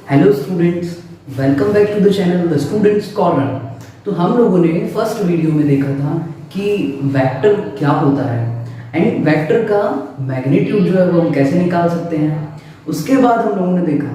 Hello students, welcome back to the channel the students corner. तो हम लोगों ने फर्स्ट वीडियो में देखा था कि वेक्टर क्या होता है एंड वेक्टर का मैग्नीट्यूड जो है वो हम कैसे निकाल सकते हैं। उसके बाद हम लोगों ने देखा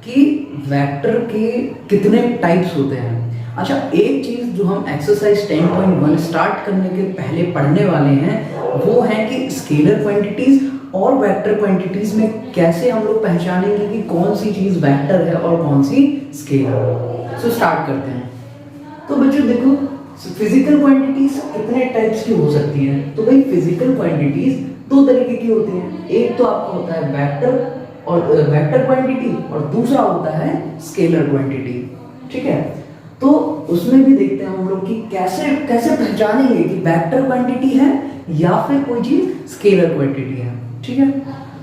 कि वेक्टर के कितने टाइप्स होते हैं। अच्छा, एक चीज़ जो हम एक्सरसाइज 10.1 स्टार्ट करने के पहले पढ़ने वाले हैं वो है कि स्केलर क्वांटिटीज़ और वेक्टर क्वांटिटीज में कैसे हम लोग पहचानेंगे कि कौन सी चीज वेक्टर है और कौन सी स्केलर। सो स्टार्ट करते हैं। तो बच्चों देखो, फिजिकल क्वांटिटीज कितने टाइप्स की हो सकती हैं। तो भाई फिजिकल क्वांटिटीज दो तरीके की होती हैं। एक तो आपका होता है वेक्टर क्वांटिटी और दूसरा होता है स्केलर क्वांटिटी। ठीक है, तो उसमें भी देखते हैं हम लोग कि कैसे कैसे पहचानेंगे कि वेक्टर क्वांटिटी है या फिर कोई चीज स्केलर क्वांटिटी है। ठीक है,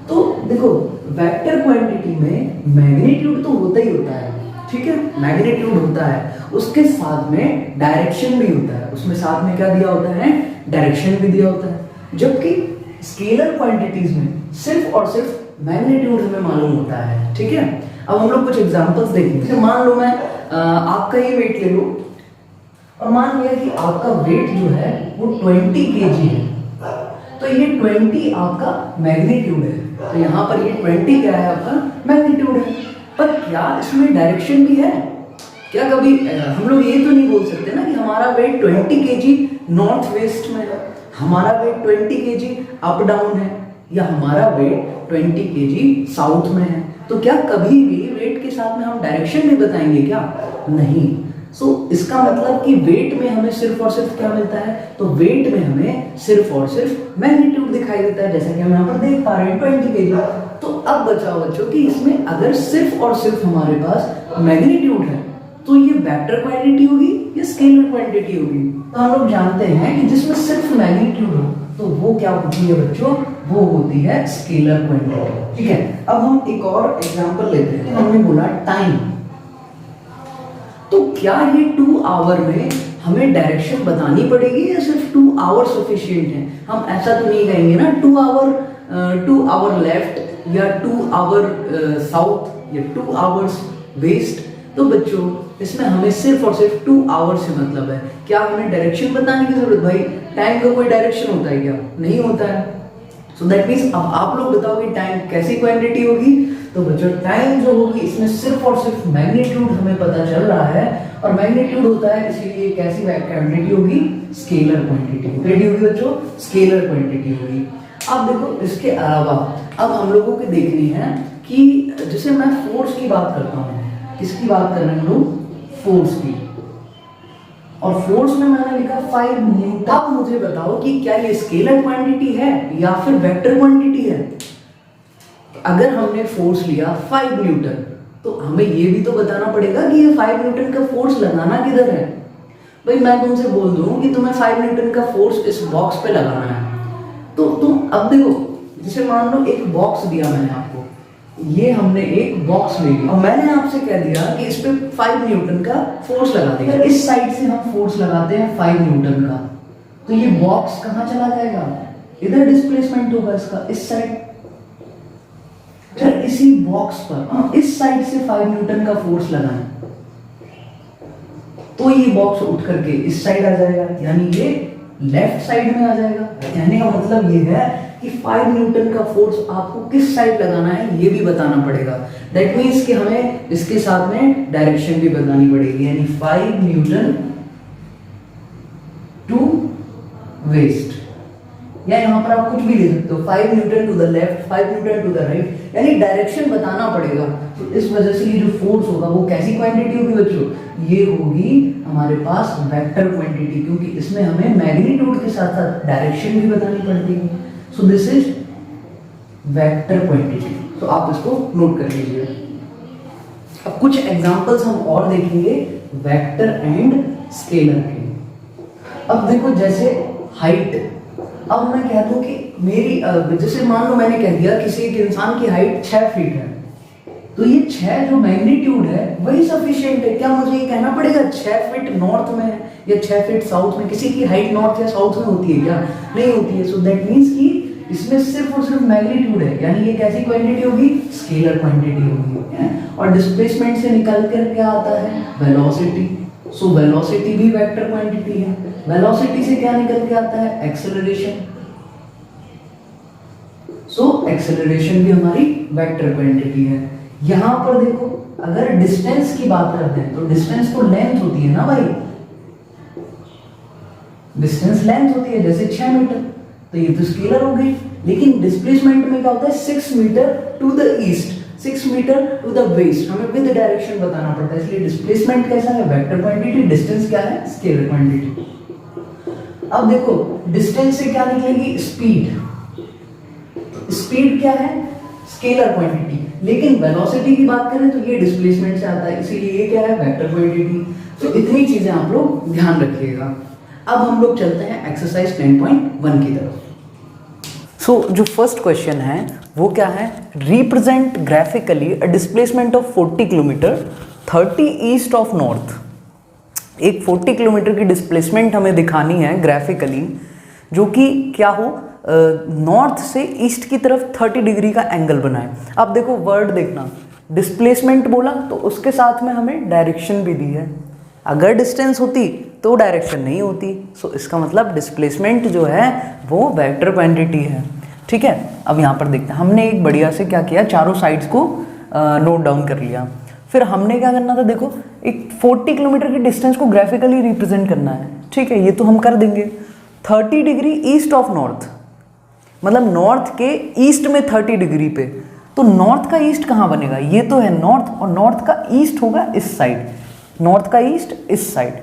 तो देखो वेक्टर क्वांटिटी में मैग्नीट्यूड तो होता ही होता है। ठीक है, मैग्नीट्यूड होता है, उसके साथ में डायरेक्शन भी होता है। उसमें साथ में क्या दिया होता है, डायरेक्शन भी दिया होता है। जबकि स्केलर क्वांटिटीज में सिर्फ और सिर्फ मैग्नीट्यूड हमें मालूम होता है। ठीक है, अब हम लोग कुछ एग्जांपल्स देखेंगे। मान लो मैं आपका ये वेट ले लो और मान लिया कि आपका वेट जो है वो 20 kg है। तो ये 20 आपका मैग्नीट्यूड है। तो यहाँ पर ये 20 क्या है, आपका मैग्नीट्यूड है। पर क्या इसमें डायरेक्शन भी है? क्या कभी हम लोग ये तो नहीं बोल सकते ना कि हमारा वेट 20 kg नॉर्थ वेस्ट में है, हमारा वेट 20 kg अप डाउन है, या हमारा वेट 20 kg साउथ में है। तो क्या कभी भी वेट के साथ में हम डायरेक्शन भी बताएंगे क्या? नहीं। इसका मतलब कि वेट में हमें सिर्फ और सिर्फ क्या मिलता है, तो वेट में हमें सिर्फ और सिर्फ मैग्नीट्यूड दिखाई देता है, जैसा कि हम यहाँ पर देख पा रहे हैं 20 kg। तो अब बचाओ बच्चों कि इसमें अगर सिर्फ और सिर्फ हमारे पास मैग्नीट्यूड है तो ये वेक्टर क्वांटिटी होगी या स्केलर क्वांटिटी होगी? तो हम लोग जानते हैं कि जिसमें सिर्फ मैग्नीट्यूड हो तो वो क्या होती है बच्चों, वो होती है स्केलर क्वांटिटी। ठीक है, अब हम एक और एग्जांपल लेते हैं। हमने बोला टाइम, तो क्या ये 2 आवर में हमें डायरेक्शन बतानी पड़ेगी या सिर्फ 2 आवर सफिशिएंट है? हम ऐसा तो नहीं कहेंगे ना 2 आवर लेफ्ट या 2 आवर साउथ या 2 आवर्स वेस्ट। तो बच्चों इसमें हमें सिर्फ और सिर्फ 2 आवर से मतलब है। क्या हमें डायरेक्शन बताने की जरूरत? भाई टाइम का कोई डायरेक्शन होता है क्या? नहीं होता है। सो दैट मीन्स अब आप लोग बताओ कि टाइम कैसी क्वांटिटी होगी। तो बच्चों टाइम जो होगी इसमें सिर्फ और सिर्फ मैग्नीट्यूड हमें पता चल रहा है, और मैग्नीट्यूड होता है इसीलिए कैसी क्वांटिटी होगी, स्केलर क्वांटिटी होगी बच्चों, स्केलर क्वांटिटी होगी। अब देखो इसके अलावा अब हम लोगों को देखनी है कि जैसे मैं फोर्स की बात करता हूँ, किसकी बात कर रहे हैं लोग, फोर्स की, और फोर्स में मैंने लिखा 5 न्यूटन। अब मुझे बताओ कि क्या ये स्केलर क्वांटिटी है या फिर वेक्टर क्वांटिटी है? अगर हमने फोर्स लिया 5 न्यूटन तो हमें ये भी तो बताना पड़ेगा कि ये 5 न्यूटन का फोर्स लगाना किधर है। भाई मैं तुमसे बोल दूं कि तुम्हें 5 न्यूटन का फोर्स इस बॉक्स पे लगाना है, तो तुम अब देखो, जैसे मान लो एक बॉक्स दिया मैंने आपको, ये हमने एक बॉक्स ले लिया और मैंने आपसे कह दिया कि इस पे 5 न्यूटन का फोर्स लगा देगा। इस साइड से हम फोर्स लगाते हैं 5 न्यूटन का, तो ये बॉक्स कहाँ चला जाएगा, इधर डिस्प्लेसमेंट होगा इसका, इस साइड। इसी बॉक्स पर इस साइड से 5 न्यूटन का फोर्स लगाएं तो ये बॉक्स उठ करके इस साइड आ जाएगा, यानी ये लेफ्ट साइड में आ जाएगा। कहने का मतलब ये है कि 5 न्यूटन का फोर्स आपको किस साइड लगाना है ये भी बताना पड़ेगा। दैट मीन्स कि हमें इसके साथ में डायरेक्शन भी बतानी पड़ेगी, यानी 5 न्यूटन टू वेस्ट, या यहाँ पर आप कुछ भी ले सकते हो, 5 newton to the left, 5 newton to the right, यानी डायरेक्शन बताना पड़ेगा। तो इस वजह से ये जो फोर्स होगा वो कैसी क्वांटिटी होगी बच्चों, ये होगी हमारे पास वेक्टर क्वांटिटी, क्योंकि इसमें हमें मैग्नीट्यूड के साथ साथ डायरेक्शन भी बतानी पड़ती है। So this is vector quantity. तो आप इसको नोट कर लीजिए। अब कुछ एग्जांपल्स हम और देखेंगे वेक्टर एंड स्केलर के। अब देखो जैसे हाइट, अब मैं कह दूं कि मेरी जैसे मान लो मैंने कह दिया किसी एक इंसान की हाइट 6 फीट है, तो ये 6 जो मैग्नीट्यूड है वही सफिशिएंट है। क्या मुझे ये कहना पड़ेगा 6 फीट नॉर्थ में है या 6 फीट साउथ में? किसी की हाइट नॉर्थ या साउथ में होती है क्या? नहीं होती है। सो दैट मीन्स कि इसमें सिर्फ और सिर्फ मैग्नीट्यूड है, यानी ये कैसी क्वांटिटी होगी, स्केलर क्वांटिटी होगी। और और डिस्प्लेसमेंट से निकल कर क्या आता है, वेलोसिटी। सो वेलोसिटी भी वेक्टर क्वांटिटी है। वेलोसिटी से क्या निकल के आता है, एक्सेलरेशन। सो एक्सेलरेशन भी हमारी वेक्टर क्वांटिटी है। यहां पर देखो, अगर डिस्टेंस की बात करते हैं तो डिस्टेंस तो लेंथ होती है ना भाई, डिस्टेंस लेंथ होती है, जैसे 6 मीटर, तो ये तो स्केलर हो गई। लेकिन डिस्प्लेसमेंट में क्या होता है, 6 metre to the east, 6 metre to the west, हमें विद डायरेक्शन बताना पड़ता है। इसलिए डिस्प्लेसमेंट कैसा है, वेक्टर क्वांटिटी, डिस्टेंस क्या है, स्केलर क्वांटिटी। अब देखो डिस्टेंस से क्या निकलेगी, स्पीड। स्पीड क्या है, स्केलर क्वांटिटी। लेकिन वेलोसिटी की बात करें तो ये डिस्प्लेसमेंट से आता है, इसीलिए ये क्या है, वेक्टर क्वांटिटी। तो इतनी चीजें आप लोग ध्यान रखिएगा। अब हम लोग चलते हैं एक्सरसाइज 10.1 की तरफ। सो जो फर्स्ट क्वेश्चन है वो क्या है, represent graphically a displacement of 40 kilometre 30 east of north. एक 40 किलोमीटर की डिस्प्लेसमेंट हमें दिखानी है ग्राफिकली, जो कि क्या हो, नॉर्थ से ईस्ट की तरफ 30 डिग्री का एंगल बनाए। अब देखो वर्ड देखना, डिस्प्लेसमेंट बोला तो उसके साथ में हमें डायरेक्शन भी दी है। अगर डिस्टेंस होती तो डायरेक्शन नहीं होती। सो इसका मतलब डिस्प्लेसमेंट जो है वो वेक्टर क्वांटिटी है। ठीक है, अब यहाँ पर देखते हैं, हमने एक बढ़िया से क्या किया, चारों साइड्स को नोट डाउन कर लिया। फिर हमने क्या करना था, देखो एक 40 किलोमीटर की डिस्टेंस को ग्राफिकली रिप्रेजेंट करना है। ठीक है, ये तो हम कर देंगे। 30 डिग्री ईस्ट ऑफ नॉर्थ, मतलब नॉर्थ के ईस्ट में 30 डिग्री पे, तो नॉर्थ का ईस्ट कहाँ बनेगा, ये तो है नॉर्थ, और नॉर्थ का ईस्ट होगा इस साइड, नॉर्थ का ईस्ट इस साइड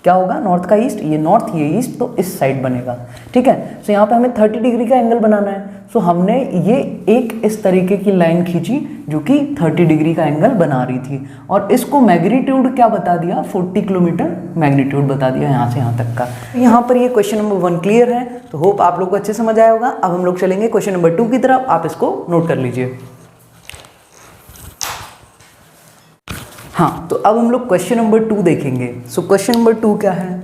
क्या होगा, नॉर्थ का ईस्ट, ये नॉर्थ ये ईस्ट, तो इस साइड बनेगा। ठीक है, सो यहाँ पे हमें 30 डिग्री का एंगल बनाना है। सो हमने ये एक इस तरीके की लाइन खींची जो कि 30 डिग्री का एंगल बना रही थी, और इसको मैग्नीट्यूड क्या बता दिया, 40 किलोमीटर मैग्नीट्यूड बता दिया यहाँ से यहाँ तक का। यहाँ पर ये क्वेश्चन नंबर 1 क्लियर है, तो होप आप लोग को अच्छे समझ आया होगा। अब हम लोग चलेंगे क्वेश्चन नंबर 2 की तरफ, आप इसको नोट कर लीजिए। हाँ, तो अब हम लोग क्वेश्चन नंबर 2 देखेंगे। सो क्वेश्चन नंबर 2 क्या है,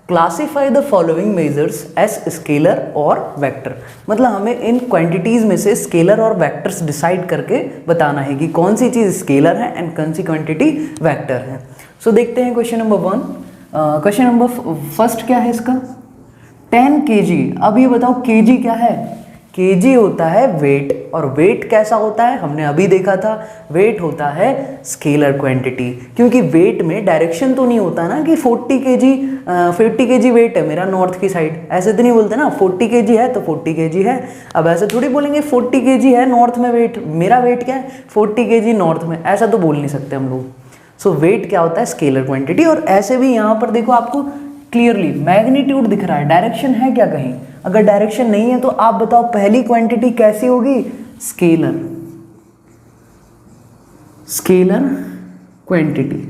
classify the following measures as scalar और वेक्टर। मतलब हमें इन क्वांटिटीज में से स्केलर और वेक्टर्स डिसाइड करके बताना है कि कौन सी चीज़ स्केलर है एंड कौन सी क्वांटिटी वेक्टर है। सो देखते हैं question number 1। Question number first क्या है इसका, 10 kg। अब ये बताओ kg क्या है, kg होता है वेट, और वेट कैसा होता है, हमने अभी देखा था, वेट होता है स्केलर क्वांटिटी। क्योंकि वेट में डायरेक्शन तो नहीं होता ना कि 40 kg वेट है मेरा नॉर्थ की साइड, ऐसे तो नहीं बोलते ना, 40 kg है तो 40 kg है। अब ऐसे थोड़ी बोलेंगे 40 kg है नॉर्थ में वेट, मेरा वेट क्या है 40 kg नॉर्थ में, ऐसा तो बोल नहीं सकते हम लोग। सो वेट क्या होता है, स्केलर क्वांटिटी। और ऐसे भी यहाँ पर देखो आपको क्लियरली मैग्नीट्यूड दिख रहा है, डायरेक्शन है क्या कहीं, अगर डायरेक्शन नहीं है तो आप बताओ पहली क्वांटिटी कैसी होगी, स्केलर, स्केलर क्वांटिटी।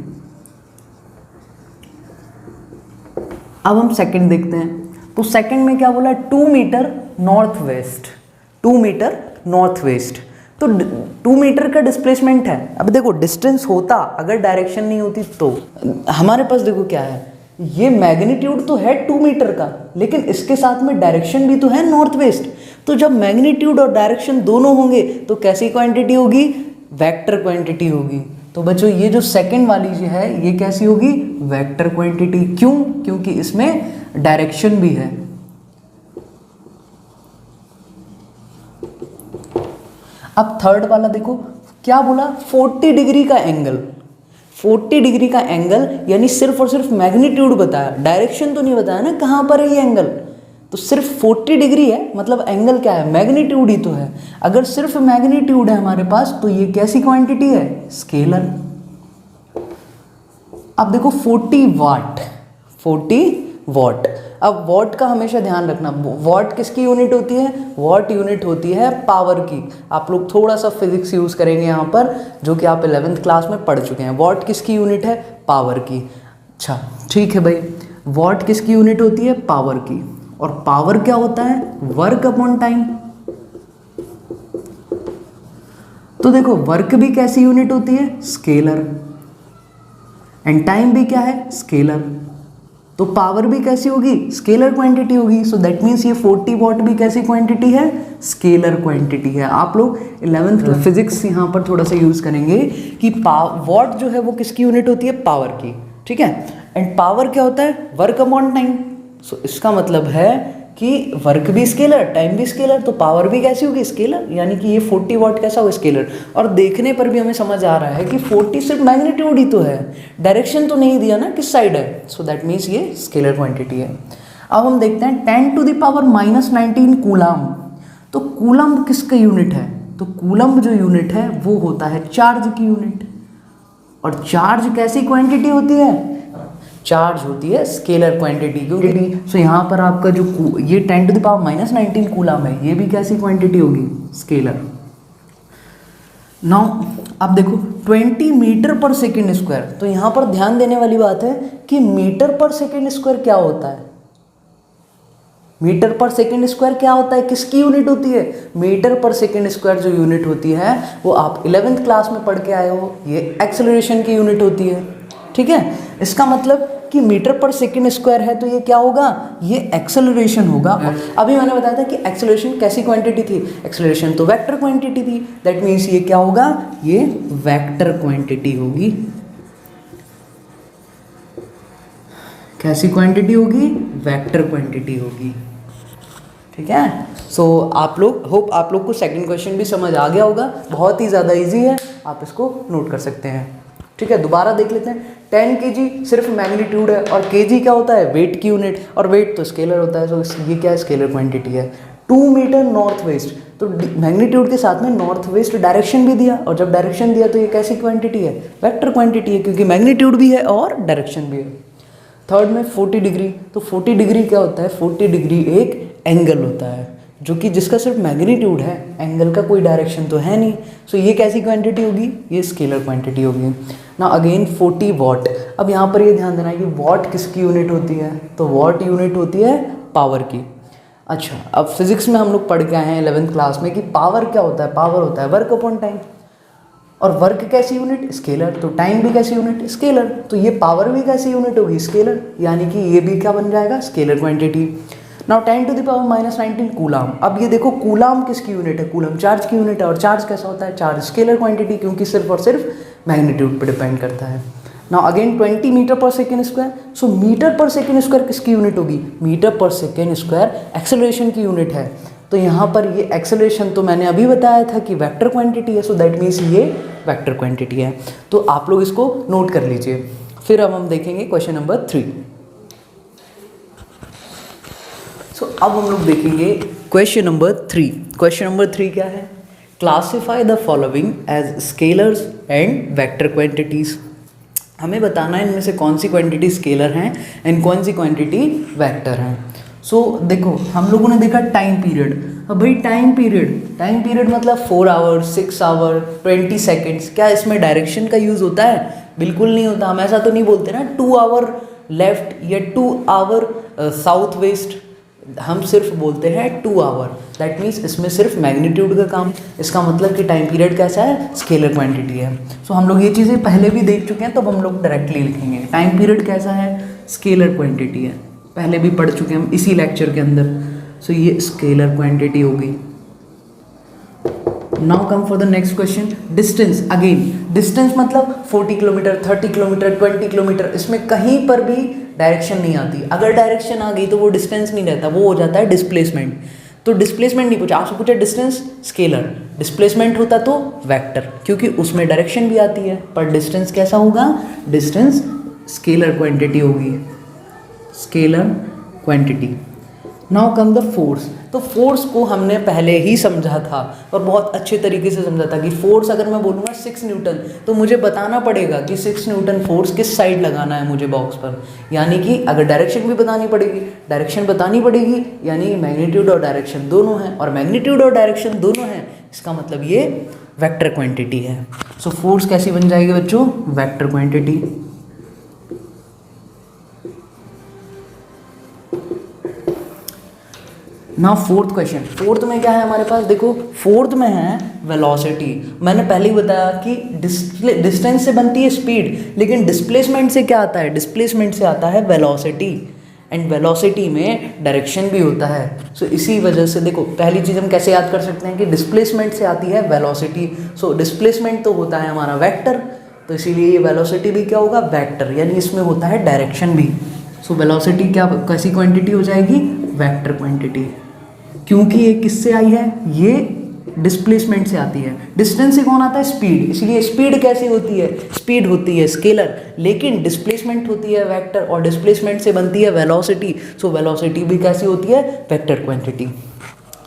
अब हम सेकंड देखते हैं, तो सेकंड में क्या बोला, 2 metre north west, 2 metre north west, तो 2 मीटर का डिस्प्लेसमेंट है। अब देखो डिस्टेंस होता अगर डायरेक्शन नहीं होती तो, हमारे पास देखो क्या है, ये मैग्नीट्यूड तो है 2 मीटर का, लेकिन इसके साथ में डायरेक्शन भी तो है नॉर्थ वेस्ट। तो जब मैग्नीट्यूड और डायरेक्शन दोनों होंगे तो कैसी क्वांटिटी होगी, वेक्टर क्वांटिटी होगी। तो बच्चों ये जो सेकंड वाली जो है ये कैसी होगी, वेक्टर क्वांटिटी। क्यों, क्योंकि इसमें डायरेक्शन भी है। अब थर्ड वाला देखो क्या बोला, 40 डिग्री का एंगल, 40 डिग्री का एंगल, यानी सिर्फ और सिर्फ मैग्नीट्यूड बताया, डायरेक्शन तो नहीं बताया ना कहाँ पर है ये एंगल। तो सिर्फ 40 डिग्री है, मतलब एंगल क्या है, मैग्नीट्यूड ही तो है। अगर सिर्फ मैग्नीट्यूड है हमारे पास तो ये कैसी क्वांटिटी है, स्केलर। अब देखो 40 वाट, 40 वॉट। अब वॉट का हमेशा ध्यान रखना, वॉट किसकी यूनिट होती है, वॉट यूनिट होती है पावर की। आप लोग थोड़ा सा फिजिक्स यूज़ करेंगे यहाँ पर, जो कि आप 11th क्लास में पढ़ चुके हैं। वॉट किसकी यूनिट है, पावर की। अच्छा ठीक है भाई, वॉट किसकी यूनिट होती है, पावर की। और पावर क्या होता है, वर्क अपॉन टाइम। तो देखो वर्क भी कैसी यूनिट होती है, स्केलर, एंड टाइम भी क्या है, स्केलर। तो पावर भी कैसी होगी, स्केलर क्वांटिटी होगी। सो दैट मीन्स ये 40 वॉट भी कैसी क्वांटिटी है, स्केलर क्वांटिटी है। आप लोग 11th फिजिक्स यहाँ पर थोड़ा सा यूज करेंगे कि वॉट जो है वो किसकी यूनिट होती है, पावर की, ठीक है। एंड पावर क्या होता है, वर्क अपॉन टाइम। सो इसका मतलब है कि वर्क भी स्केलर, टाइम भी स्केलर, तो पावर भी कैसी होगी, स्केलर। यानी कि ये 40 वॉट कैसा होगा, स्केलर। और देखने पर भी हमें समझ आ रहा है कि 40 सिर्फ मैग्नीट्यूड ही तो है, डायरेक्शन तो नहीं दिया ना किस साइड है। सो दैट मीन्स ये स्केलर क्वांटिटी है। अब हम देखते हैं 10 टू द पावर -19 कूलम। तो कूलम किसका यूनिट है, तो कूलम जो यूनिट है वो होता है चार्ज की यूनिट। और चार्ज कैसी क्वांटिटी होती है, चार्ज होती है स्केलर क्वांटिटी, क्योंकि सो यहाँ पर आपका जो ये 10 टू द पावर -19 कूलम है, ये भी कैसी क्वांटिटी होगी, स्केलर। नाउ अब देखो 20 मीटर पर सेकेंड स्क्वायर। तो यहाँ पर ध्यान देने वाली बात है कि मीटर पर सेकेंड स्क्वायर क्या होता है, मीटर पर सेकेंड स्क्वायर क्या होता है, किसकी यूनिट होती है, मीटर पर सेकेंड स्क्वायर जो यूनिट होती है वो आप 11th क्लास में पढ़ के आए हो, ये एक्सेलरेशन की यूनिट होती है, ठीक है। इसका मतलब कि मीटर पर सेकेंड स्क्वायर है तो ये क्या होगा, ये एक्सेलरेशन होगा। अभी मैंने बताया था कि एक्सेलरेशन कैसी क्वांटिटी थी, एक्सेलरेशन तो वेक्टर क्वांटिटी थी। दैट मीन्स ये क्या होगा, ये वेक्टर क्वांटिटी होगी। कैसी क्वांटिटी होगी, वेक्टर क्वांटिटी होगी, ठीक है। सो आप लोग होप आप लोग को सेकंड क्वेश्चन भी समझ आ गया होगा, बहुत ही ज़्यादा इजी है, आप इसको नोट कर सकते हैं, ठीक है। दोबारा देख लेते हैं, 10 kg सिर्फ मैग्नीट्यूड है और kg क्या होता है, वेट की यूनिट, और वेट तो स्केलर होता है। तो ये क्या है, स्केलर क्वांटिटी है। 2 मीटर नॉर्थ वेस्ट, तो मैग्नीट्यूड के साथ में नॉर्थ वेस्ट डायरेक्शन भी दिया, और जब डायरेक्शन दिया तो ये कैसी क्वांटिटी है, वेक्टर क्वांटिटी है, क्योंकि मैग्नीट्यूड भी है और डायरेक्शन भी है। थर्ड में 40 डिग्री, तो 40 डिग्री क्या होता है, 40 डिग्री एक एंगल होता है जो कि जिसका सिर्फ मैग्नीट्यूड है, एंगल का कोई डायरेक्शन तो है नहीं। सो ये कैसी क्वांटिटी होगी, ये स्केलर क्वांटिटी होगी ना। Again 40 what. अब यहाँ पर ये ध्यान देना है कि वॉट किसकी यूनिट होती है, तो वॉट यूनिट होती है पावर की। अच्छा, अब फिजिक्स में हम लोग पढ़ के आए हैं 11th क्लास में कि पावर क्या होता है, पावर होता है वर्क अपॉन टाइम, और वर्क कैसी यूनिट, स्केलर, तो टाइम भी कैसी यूनिट, स्केलर, तो ये पावर भी कैसी यूनिट होगी, स्केलर, यानी कि ये भी क्या बन जाएगा, scalar quantity. Now 10 to the power -19 coulomb. अब ये देखो कूलम किसकी यूनिट है, कूलम चार्ज की यूनिट है, और चार्ज कैसा होता है, चार्ज स्केलर क्वांटिटी, क्योंकि सिर्फ और सिर्फ मैग्नीट्यूड पर डिपेंड करता है। नाउ अगेन 20 मीटर पर सेकेंड स्क्वायर। सो मीटर पर सेकेंड स्क्वायर किसकी यूनिट होगी, मीटर पर सेकेंड स्क्वायर एक्सेलरेशन की यूनिट है। तो यहाँ पर ये एक्सेलरेशन तो मैंने अभी बताया था कि वेक्टर क्वांटिटी है, सो दैट मीन्स ये वेक्टर क्वांटिटी है। तो आप लोग इसको नोट कर लीजिए। फिर अब हम देखेंगे क्वेश्चन नंबर 3। सो अब हम लोग देखेंगे क्वेश्चन नंबर 3। क्वेश्चन नंबर 3 क्या है, classify the following as scalars and vector quantities. हमें बताना है इनमें से कौन सी क्वांटिटी स्केलर हैं एंड कौन सी क्वांटिटी वेक्टर हैं। सो देखो हम लोगों ने देखा टाइम पीरियड। अब भाई टाइम पीरियड मतलब 4 आवर्स, 6 आवर, 20 सेकेंड्स। क्या इसमें डायरेक्शन का यूज़ होता है, बिल्कुल नहीं होता। हम ऐसा तो नहीं बोलते ना 2 आवर लेफ्ट या 2 आवर साउथ वेस्ट, हम सिर्फ बोलते हैं 2 आवर। दैट मीन्स इसमें सिर्फ मैग्नीट्यूड का काम। इसका मतलब कि टाइम पीरियड कैसा है, स्केलर क्वांटिटी है। सो हम लोग ये चीज़ें पहले भी देख चुके हैं, तो हम लोग डायरेक्टली लिखेंगे टाइम पीरियड कैसा है, स्केलर क्वांटिटी है, पहले भी पढ़ चुके हैं हम इसी लेक्चर के अंदर। सो ये स्केलर क्वांटिटी होगी। Now come for the next question, distance. Again distance मतलब 40 किलोमीटर, 30 किलोमीटर, 20 किलोमीटर, इसमें कहीं पर भी डायरेक्शन नहीं आती। अगर डायरेक्शन आ गई तो वो डिस्टेंस नहीं रहता, वो हो जाता है डिस्प्लेसमेंट। तो डिस्प्लेसमेंट नहीं पूछा आपसे, पूछा डिस्टेंस स्केलर, डिस्प्लेसमेंट होता तो वेक्टर, क्योंकि उसमें डायरेक्शन भी आती है। पर डिस्टेंस कैसा होगा, डिस्टेंस स्केलर क्वांटिटी होगी, scalar quantity. Now come the force. तो फोर्स को हमने पहले ही समझा था और बहुत अच्छे तरीके से समझा था कि फोर्स अगर मैं बोलूँगा 6 न्यूटन तो मुझे बताना पड़ेगा कि 6 न्यूटन फोर्स किस साइड लगाना है मुझे बॉक्स पर। यानी कि अगर डायरेक्शन भी बतानी पड़ेगी, यानी मैग्नीट्यूड और डायरेक्शन दोनों हैं, और मैग्नीट्यूड और डायरेक्शन दोनों हैं, इसका मतलब ये वेक्टर क्वांटिटी है। सो फोर्स कैसी बन जाएगी बच्चों, वेक्टर क्वांटिटी। ना फोर्थ क्वेश्चन, फोर्थ में क्या है हमारे पास, देखो फोर्थ में है वेलोसिटी। मैंने पहले ही बताया कि डिस्टेंस से बनती है स्पीड, लेकिन डिस्प्लेसमेंट से क्या आता है, डिस्प्लेसमेंट से आता है वेलोसिटी, एंड वेलोसिटी में डायरेक्शन भी होता है। सो इसी वजह से देखो पहली चीज़ हम कैसे याद कर सकते हैं कि डिस्प्लेसमेंट से आती है वेलोसिटी। सो डिस्प्लेसमेंट तो होता है हमारा वेक्टर, तो इसीलिए ये वेलोसिटी भी क्या होगा, वेक्टर, यानी इसमें होता है डायरेक्शन भी। सो वेलोसिटी क्या कैसी क्वांटिटी हो जाएगी, वेक्टर क्वांटिटी, क्योंकि ये किससे आई है, ये डिस्प्लेसमेंट से आती है। डिस्टेंस से कौन आता है, स्पीड, इसलिए स्पीड कैसी होती है, स्पीड होती है स्केलर, लेकिन डिस्प्लेसमेंट होती है वेक्टर, और डिस्प्लेसमेंट से बनती है वेलोसिटी। सो वेलोसिटी भी कैसी होती है, vector quantity.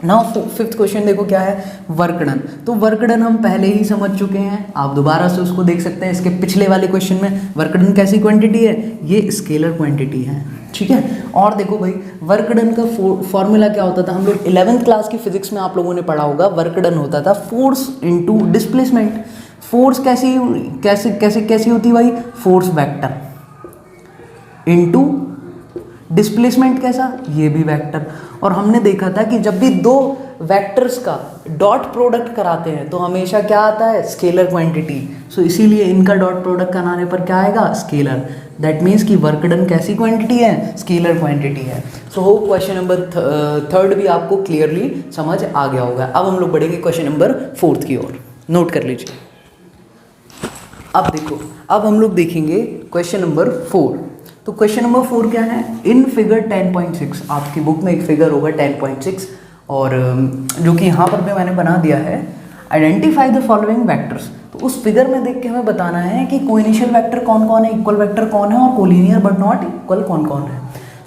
Now fifth question देखो क्या है, वर्क डन। तो वर्क डन हम पहले ही समझ चुके हैं, आप दोबारा से उसको देख सकते हैं। इसके पिछले वाले क्वेश्चन में वर्क डन कैसी क्वांटिटी है, ये स्केलर क्वांटिटी है, ठीक है। और देखो भाई वर्क डन का फॉर्मूला क्या होता था, हम लोग 11th क्लास की फिजिक्स में आप लोगों ने पढ़ा होगा। वर्क डन होता था फोर्स इनटू डिस्प्लेसमेंट। फोर्स कैसी कैसे कैसे कैसी होती है भाई, फोर्स वेक्टर इनटू डिस्प्लेसमेंट कैसा, ये भी वेक्टर। और हमने देखा था कि जब भी दो वेक्टर्स का डॉट प्रोडक्ट कराते हैं तो हमेशा क्या आता है, स्केलर क्वांटिटी। सो इसीलिए इनका डॉट प्रोडक्ट कराने पर क्या आएगा, स्केलर। दैट मीन्स कि वर्क डन कैसी क्वांटिटी है, स्केलर क्वांटिटी है। So hope question number third भी आपको क्लियरली समझ आ गया होगा। अब हम लोग बढ़ेंगे क्वेश्चन नंबर फोर्थ की ओर, नोट कर लीजिए। अब देखो, अब हम लोग देखेंगे क्वेश्चन नंबर 4। तो क्वेश्चन नंबर 4 क्या है, इन फिगर 10.6, आपकी बुक में एक फिगर होगा 10.6, और जो कि यहाँ पर भी मैंने बना दिया है, आइडेंटिफाई द फॉलोइंग वेक्टर्स। तो उस फिगर में देख के हमें बताना है कि कोइनिशियल वेक्टर कौन कौन है, इक्वल वेक्टर कौन है, और कोलिनियर बट नॉट इक्वल कौन कौन है।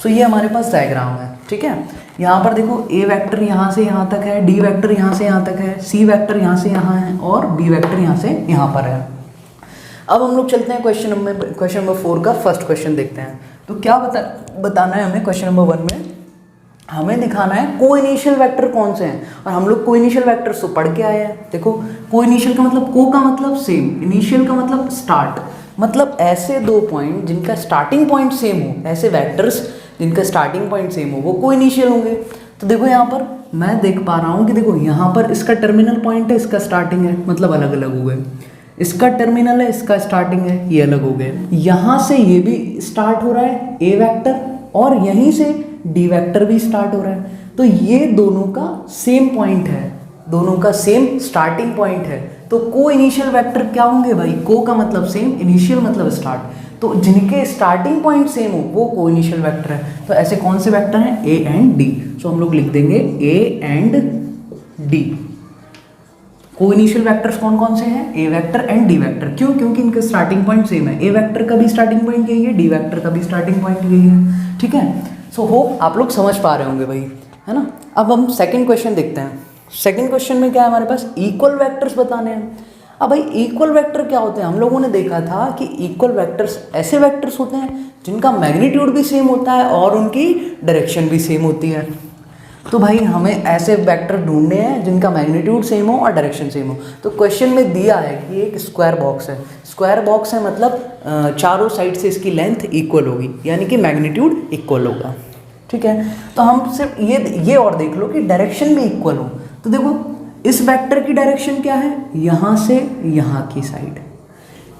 सो ये हमारे पास डायग्राम है, ठीक है। यहाँ पर देखो ए वेक्टर यहाँ से यहाँ तक है, डी वेक्टर यहाँ से यहाँ तक है, सी वेक्टर यहाँ से यहाँ है, और बी वेक्टर यहाँ से यहाँ पर है। अब हम लोग चलते हैं क्वेश्चन नंबर 4 का फर्स्ट क्वेश्चन देखते हैं। तो क्या बताना है हमें, क्वेश्चन नंबर 1 में हमें दिखाना है कोइनिशियल वेक्टर कौन से हैं, और हम लोग कोइनिशियल वेक्टर्स तो पढ़ के आए हैं। देखो कोइनिशियल का मतलब, को का मतलब सेम, इनिशियल का मतलब स्टार्ट, मतलब ऐसे दो पॉइंट जिनका स्टार्टिंग पॉइंट सेम हो, ऐसे वेक्टर्स जिनका स्टार्टिंग पॉइंट सेम हो वो कोइनिशियल होंगे। तो देखो यहाँ पर मैं देख पा रहा हूँ कि देखो यहाँ पर इसका टर्मिनल पॉइंट है, इसका स्टार्टिंग है, मतलब अलग अलग हो गए। इसका टर्मिनल है, इसका स्टार्टिंग है, ये अलग हो गए। यहाँ से ये भी स्टार्ट हो रहा है ए वेक्टर, और यहीं से डी वेक्टर भी स्टार्ट हो रहा है। तो ये दोनों का सेम पॉइंट है, दोनों का सेम स्टार्टिंग पॉइंट है। तो को इनिशियल वेक्टर क्या होंगे भाई, को का मतलब सेम, इनिशियल मतलब स्टार्ट। तो जिनके स्टार्टिंग पॉइंट सेम हो वो को इनिशियल वेक्टर है। तो ऐसे कौन से वेक्टर हैं, ए एंड डी। सो हम लोग लिख देंगे ए एंड डी। कोइनिशियल वेक्टर्स कौन कौन से हैं, ए वेक्टर एंड डी वेक्टर। क्यों, क्योंकि इनका स्टार्टिंग पॉइंट सेम है। ए वेक्टर का भी स्टार्टिंग पॉइंट यही है, डी वेक्टर का भी स्टार्टिंग पॉइंट यही है, ठीक है। सो होप आप लोग समझ पा रहे होंगे भाई, है ना। अब हम सेकंड क्वेश्चन देखते हैं। सेकंड क्वेश्चन में क्या है हमारे पास, इक्वल वेक्टर्स बताने हैं। अब भाई इक्वल वेक्टर क्या होते हैं, हम लोगों ने देखा था कि इक्वल वेक्टर्स ऐसे वेक्टर्स होते हैं जिनका मैग्नीट्यूड भी सेम होता है और उनकी डायरेक्शन भी सेम होती है। तो भाई हमें ऐसे वेक्टर ढूंढने हैं जिनका मैग्नीट्यूड सेम हो और डायरेक्शन सेम हो। तो क्वेश्चन में दिया है कि एक स्क्वायर बॉक्स है, स्क्वायर बॉक्स है मतलब चारों साइड से इसकी लेंथ इक्वल होगी, यानी कि मैग्नीट्यूड इक्वल होगा, ठीक है। तो हम सिर्फ ये और देख लो कि डायरेक्शन भी इक्वल हो। तो देखो इस वेक्टर की डायरेक्शन क्या है, यहाँ से यहाँ की साइड।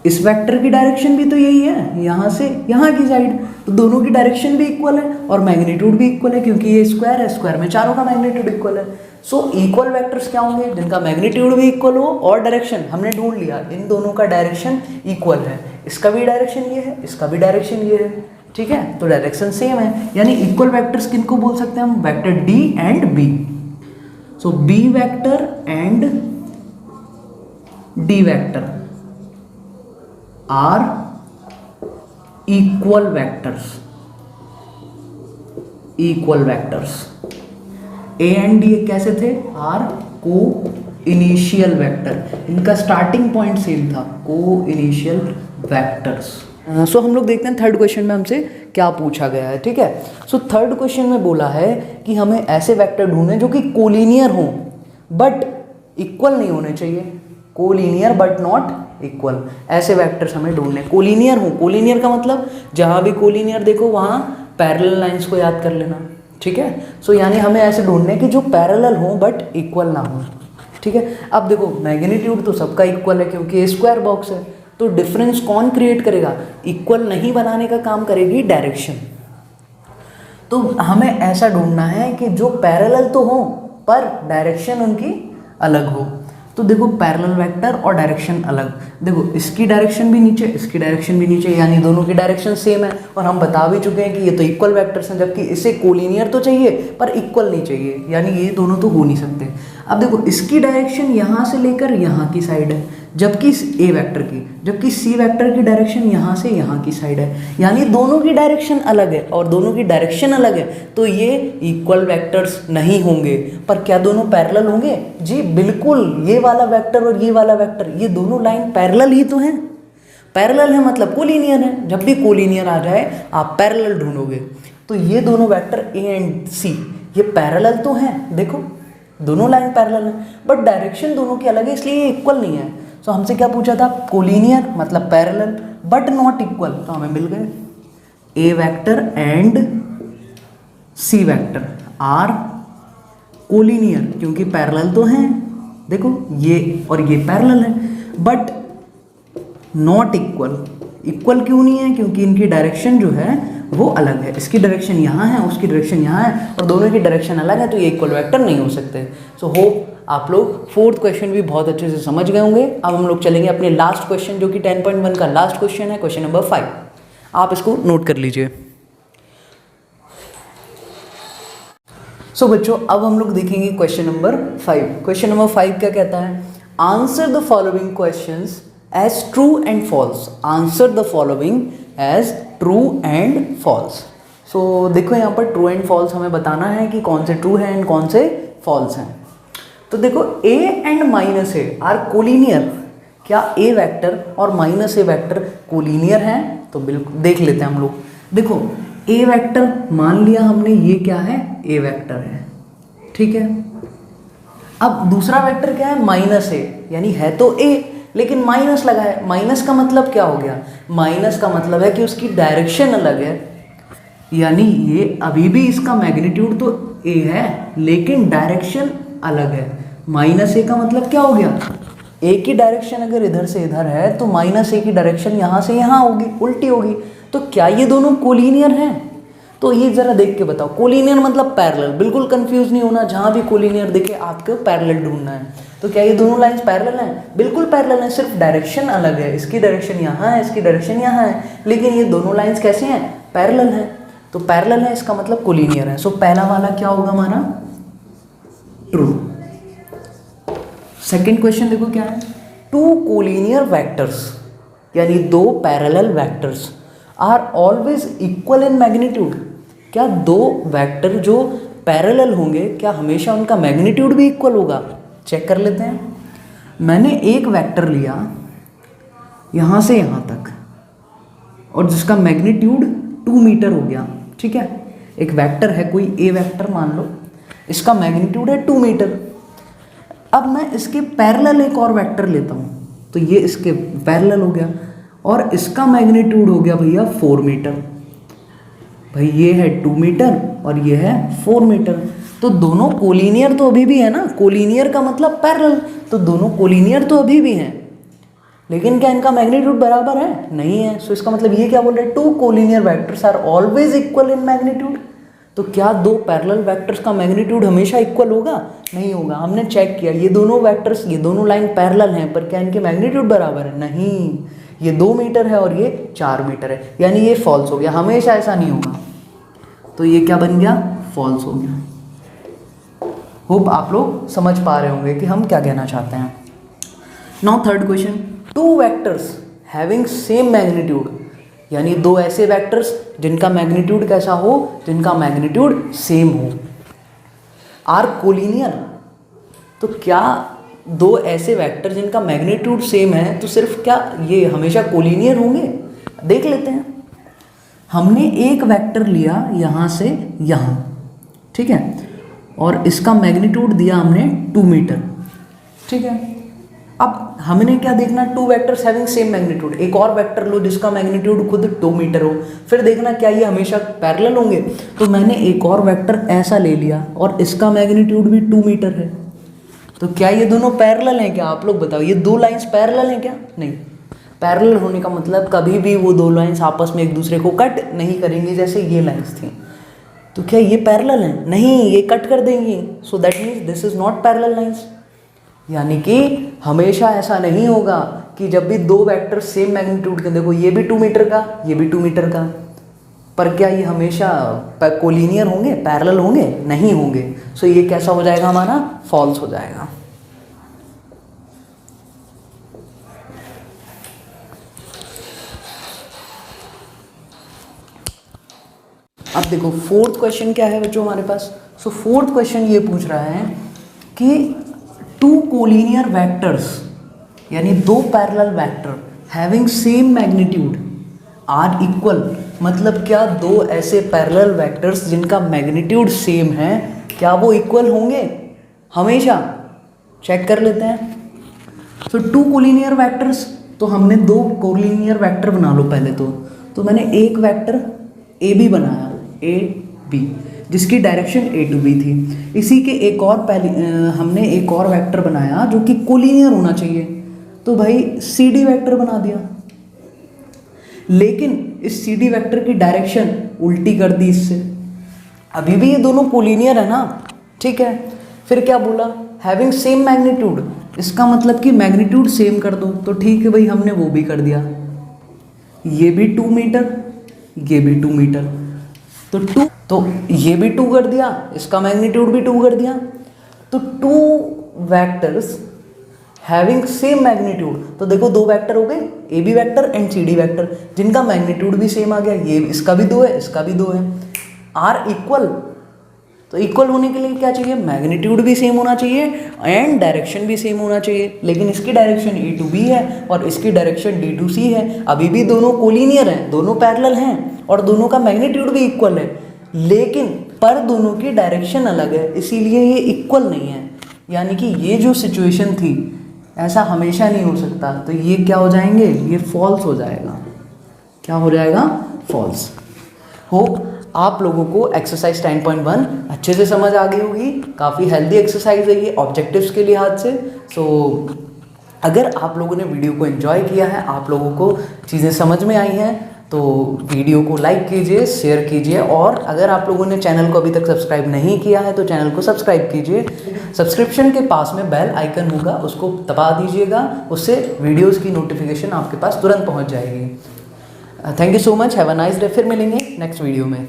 इस वेक्टर की डायरेक्शन भी तो यही है, यहाँ से यहाँ की साइड। तो दोनों की डायरेक्शन भी इक्वल है और मैग्नीट्यूड भी इक्वल है, क्योंकि ये स्क्वायर है, स्क्वायर में चारों का मैग्नीट्यूड इक्वल है। सो इक्वल वेक्टर्स क्या होंगे, जिनका मैग्नीट्यूड भी इक्वल हो और डायरेक्शन, हमने ढूंढ लिया इन दोनों का डायरेक्शन इक्वल है। इसका भी डायरेक्शन ये है, इसका भी डायरेक्शन ये है, ठीक है। तो डायरेक्शन सेम है, यानी इक्वल वेक्टर्स किनको बोल सकते हैं हम, vector D and B. So B vector and D vector are equal vectors, equal vectors. A and D कैसे थे, आर को इनिशियल वेक्टर, इनका स्टार्टिंग पॉइंट सेम था, को इनिशियल वेक्टर्स। सो हम लोग देखते हैं थर्ड क्वेश्चन में हमसे क्या पूछा गया है, ठीक है। सो थर्ड क्वेश्चन में बोला है कि हमें ऐसे वेक्टर ढूंढने जो कि कोलिनियर हों बट इक्वल नहीं होने चाहिए, कोलिनियर बट नॉट इक्वल, ऐसे वेक्टर्स हमें ढूंढने। कोलिनियर हो, कोलिनियर का मतलब जहाँ भी कोलिनियर देखो वहाँ पैरेलल लाइंस को याद कर लेना, ठीक है। सो यानी हमें ऐसे ढूंढने कि जो पैरेलल हो बट इक्वल ना हो, ठीक है। अब देखो मैग्नीट्यूड तो सबका इक्वल है क्योंकि स्क्वायर बॉक्स है, तो डिफरेंस कौन क्रिएट करेगा? इक्वल नहीं बनाने का काम करेगी डायरेक्शन। तो हमें ऐसा ढूंढना है कि जो पैरेलल तो हो पर डायरेक्शन उनकी अलग हो। तो देखो पैरेलल वेक्टर और डायरेक्शन अलग, देखो इसकी डायरेक्शन भी नीचे, इसकी डायरेक्शन भी नीचे, यानी दोनों की डायरेक्शन सेम है। और हम बता भी चुके हैं कि ये तो इक्वल वेक्टर्स हैं, जबकि इसे कोलिनियर तो चाहिए पर इक्वल नहीं चाहिए, यानी ये दोनों तो हो नहीं सकते। अब देखो इसकी डायरेक्शन यहाँ से लेकर यहाँ की साइड है, जबकि ए वेक्टर की, जबकि सी वेक्टर की डायरेक्शन यहाँ से यहाँ की साइड है, यानी दोनों की डायरेक्शन अलग है। और दोनों की डायरेक्शन अलग है तो ये इक्वल वेक्टर्स नहीं होंगे। पर क्या दोनों पैरेलल होंगे? जी बिल्कुल, ये वाला वेक्टर और ये वाला वेक्टर, ये दोनों लाइन पैरेलल ही तो हैं। पैरेलल है मतलब कोलिनियर है, जब भी कोलिनियर आ जाए आप पैरेलल ढूंढोगे। तो ये दोनों वेक्टर ए एंड सी ये पैरेलल तो हैं, देखो दोनों लाइन पैरेलल हैं, बट डायरेक्शन दोनों की अलग है, इसलिए ये इक्वल नहीं है। सो हमसे क्या पूछा था? कोलिनियर मतलब पैरेलल बट नॉट इक्वल, तो हमें मिल गए A vector and C vector are collinear, क्योंकि पैरेलल तो हैं, देखो ये और ये पैरेलल है, बट नॉट इक्वल। इक्वल क्यों नहीं है? क्योंकि इनकी डायरेक्शन जो है वो अलग है, इसकी डायरेक्शन यहाँ है, उसकी डायरेक्शन यहाँ है, और दोनों की डायरेक्शन अलग है, तो ये इक्वल वेक्टर नहीं हो सकते। सो होप आप लोग फोर्थ क्वेश्चन भी बहुत अच्छे से समझ गए होंगे। अब हम लोग चलेंगे अपने लास्ट क्वेश्चन, जो कि 10.1 का लास्ट क्वेश्चन है, क्वेश्चन नंबर 5। आप इसको नोट कर लीजिए। सो बच्चों अब हम लोग देखेंगे क्वेश्चन नंबर 5। क्वेश्चन नंबर 5 क्या कहता है? Answer the following questions as true and false. Answer the following as true and false. So देखो यहाँ पर ट्रू एंड फॉल्स हमें बताना है कि कौन से ट्रू हैं एंड कौन से फॉल्स हैं। तो देखो A and minus A R collinear. क्या ए वेक्टर और माइनस ए वेक्टर कोलिनियर हैं? तो बिल्कुल देख लेते हैं हम लोग। देखो ए वेक्टर मान लिया हमने, ये क्या है? ए वेक्टर है, ठीक है। अब दूसरा वेक्टर क्या है? माइनस ए, यानी है तो ए लेकिन माइनस लगा है। माइनस का मतलब क्या हो गया? माइनस का मतलब है कि उसकी डायरेक्शन अलग है, यानी ये अभी भी इसका मैग्नीट्यूड तो ए है लेकिन डायरेक्शन अलग है। माइनस ए का मतलब क्या हो गया? ए की डायरेक्शन अगर इधर से इधर है तो माइनस ए की डायरेक्शन यहाँ से यहाँ होगी, उल्टी होगी। तो क्या ये दोनों कोलिनियर हैं? तो ये जरा देख के बताओ। कोलिनियर मतलब पैरेलल, बिल्कुल कंफ्यूज नहीं होना, जहाँ भी कोलिनियर दिखे आपको पैरेलल ढूंढना है। तो क्या ये दोनों लाइंस पैरेलल हैं? बिल्कुल पैरेलल हैं, सिर्फ डायरेक्शन अलग है। इसकी डायरेक्शन यहाँ है, इसकी डायरेक्शन यहाँ है, लेकिन ये दोनों लाइंस कैसे हैं? पैरेलल हैं। तो पैरेलल है, इसका मतलब कोलिनियर है। सो पहला वाला क्या होगा हमारा? ट्रू। सेकेंड क्वेश्चन देखो क्या है? टू कोलिनियर वेक्टर्स, यानी दो parallel vectors are always equal in magnitude. क्या दो वेक्टर जो पैरेलल होंगे क्या हमेशा उनका मैग्नीट्यूड भी इक्वल होगा? चेक कर लेते हैं। मैंने एक वेक्टर लिया यहाँ से यहाँ तक और जिसका मैग्नीट्यूड 2 मीटर हो गया, ठीक है। एक वेक्टर है, कोई ए वेक्टर मान लो, इसका मैग्नीट्यूड है 2 मीटर। अब मैं इसके पैरेलल एक और वेक्टर लेता हूँ, तो ये इसके पैरेलल हो गया और इसका मैग्नीट्यूड हो गया भैया 4 मीटर। भाई ये है 2 मीटर और ये है 4 मीटर, तो दोनों कोलिनियर तो अभी भी है ना। कोलिनियर का मतलब पैरेलल, तो दोनों कोलिनियर तो अभी भी हैं, लेकिन क्या इनका मैग्नीट्यूड बराबर है? नहीं है। सो इसका मतलब ये क्या बोल रहे हैं? Two collinear vectors are always equal in magnitude. तो क्या दो पैरेलल वेक्टर्स का मैग्नीट्यूड हमेशा इक्वल होगा? नहीं होगा। हमने चेक किया, ये दोनों वेक्टर्स, ये दोनों लाइन पैरेलल हैं, पर क्या इनके मैग्नीट्यूड बराबर है? नहीं। ये 2 मीटर है और ये 4 मीटर है, यानी ये फॉल्स हो गया। हमेशा ऐसा नहीं होगा, तो ये क्या बन गया? फॉल्स हो गया। होप आप लोग समझ पा रहे होंगे कि हम क्या कहना चाहते हैं। Now third question, to vectors having same magnitude, यानी दो ऐसे वेक्टर्स जिनका मैग्नीट्यूड कैसा हो? जिनका मैग्नीट्यूड सेम हो, आर कोलिनियर। तो क्या दो ऐसे वेक्टर जिनका मैग्नीट्यूड सेम है तो सिर्फ क्या ये हमेशा कोलिनियर होंगे? देख लेते हैं। हमने एक वेक्टर लिया यहाँ से यहाँ, ठीक है, और इसका मैग्नीट्यूड दिया हमने 2 मीटर, ठीक है। अब हमने क्या देखना, to vectors having same magnitude, एक और वेक्टर लो जिसका मैग्नीट्यूड खुद 2 मीटर हो, फिर देखना क्या ये हमेशा पैरेलल होंगे। तो मैंने एक और वेक्टर ऐसा ले लिया और इसका मैग्नीट्यूड भी 2 मीटर है, तो क्या ये दोनों पैरेलल हैं क्या? आप लोग बताओ, ये दो लाइंस पैरेलल हैं क्या? नहीं। पैरेलल होने का मतलब कभी भी वो दो लाइंस आपस में एक दूसरे को कट नहीं करेंगी, जैसे ये लाइंस थी। तो क्या ये पैरेलल हैं? नहीं, ये कट कर देंगी। So that means this is not parallel lines. यानी कि हमेशा ऐसा नहीं होगा कि जब भी दो वेक्टर सेम मैग्नीट्यूड के, देखो ये भी 2 मीटर का, ये भी 2 मीटर का, पर क्या ये हमेशा कोलिनियर होंगे, पैरेलल होंगे? नहीं होंगे। सो ये कैसा हो जाएगा हमारा? फॉल्स हो जाएगा। अब देखो फोर्थ क्वेश्चन क्या है बच्चों हमारे पास। सो फोर्थ क्वेश्चन ये पूछ रहा है कि टू कोलिनियर वेक्टर्स, यानी दो parallel vector having same magnitude are equal, मतलब क्या दो ऐसे पैरेलल वेक्टर्स जिनका मैग्नीट्यूड सेम है, क्या वो इक्वल होंगे हमेशा? चेक कर लेते हैं। तो टू कोलिनियर वेक्टर्स, तो हमने दो कोलिनियर वेक्टर बना लो पहले तो मैंने एक वेक्टर ए बी बनाया, ए बी, जिसकी डायरेक्शन ए टू बी थी। इसी के एक और हमने एक और वेक्टर बनाया जो कि कोलिनियर होना चाहिए, तो भाई सी डी वेक्टर बना दिया। लेकिन इस सी डी वेक्टर की डायरेक्शन उल्टी कर दी इससे। अभी भी ये दोनों कोलिनियर है ना, ठीक है। फिर क्या बोला? हैविंग सेम मैग्नीट्यूड, इसका मतलब कि मैग्नीट्यूड सेम कर दो। तो ठीक है भाई, हमने वो भी कर दिया। ये भी 2 मीटर, ये भी 2 मीटर, तो ये भी 2 कर दिया, इसका मैग्नीट्यूड भी 2 कर दिया। तो two vectors having same magnitude, तो देखो दो वेक्टर हो गए, A B vector and C D vector, जिनका मैग्नीट्यूड भी सेम आ गया। ये इसका भी 2 है, इसका भी 2 है, आर इक्वल। तो इक्वल होने के लिए क्या चाहिए? मैग्नीट्यूड भी सेम होना चाहिए एंड डायरेक्शन भी सेम होना चाहिए। लेकिन इसकी डायरेक्शन ए टू बी है और इसकी डायरेक्शन डी टू सी है। अभी भी दोनों कोलिनियर हैं, दोनों पैरेलल हैं और दोनों का मैग्नीट्यूड भी इक्वल है, लेकिन पर दोनों की डायरेक्शन अलग है, इसीलिए ये इक्वल नहीं है। यानी कि ये जो सिचुएशन थी, ऐसा हमेशा नहीं हो सकता। तो ये क्या हो जाएंगे? ये फॉल्स हो जाएगा। क्या हो जाएगा? फॉल्स। होप आप लोगों को एक्सरसाइज 10.1 अच्छे से समझ आ गई होगी। काफ़ी हेल्दी एक्सरसाइज है ये ऑब्जेक्टिव्स के लिहाज से। सो अगर आप लोगों ने वीडियो को एंजॉय किया है, आप लोगों को चीज़ें समझ में आई हैं, तो वीडियो को लाइक कीजिए, शेयर कीजिए, और अगर आप लोगों ने चैनल को अभी तक सब्सक्राइब नहीं किया है तो चैनल को सब्सक्राइब कीजिए। सब्सक्रिप्शन के पास में बेल आइकन होगा, उसको दबा दीजिएगा, उससे वीडियोस की नोटिफिकेशन आपके पास तुरंत पहुंच जाएगी। Thank you so much, have a nice day. फिर मिलेंगे नेक्स्ट वीडियो में।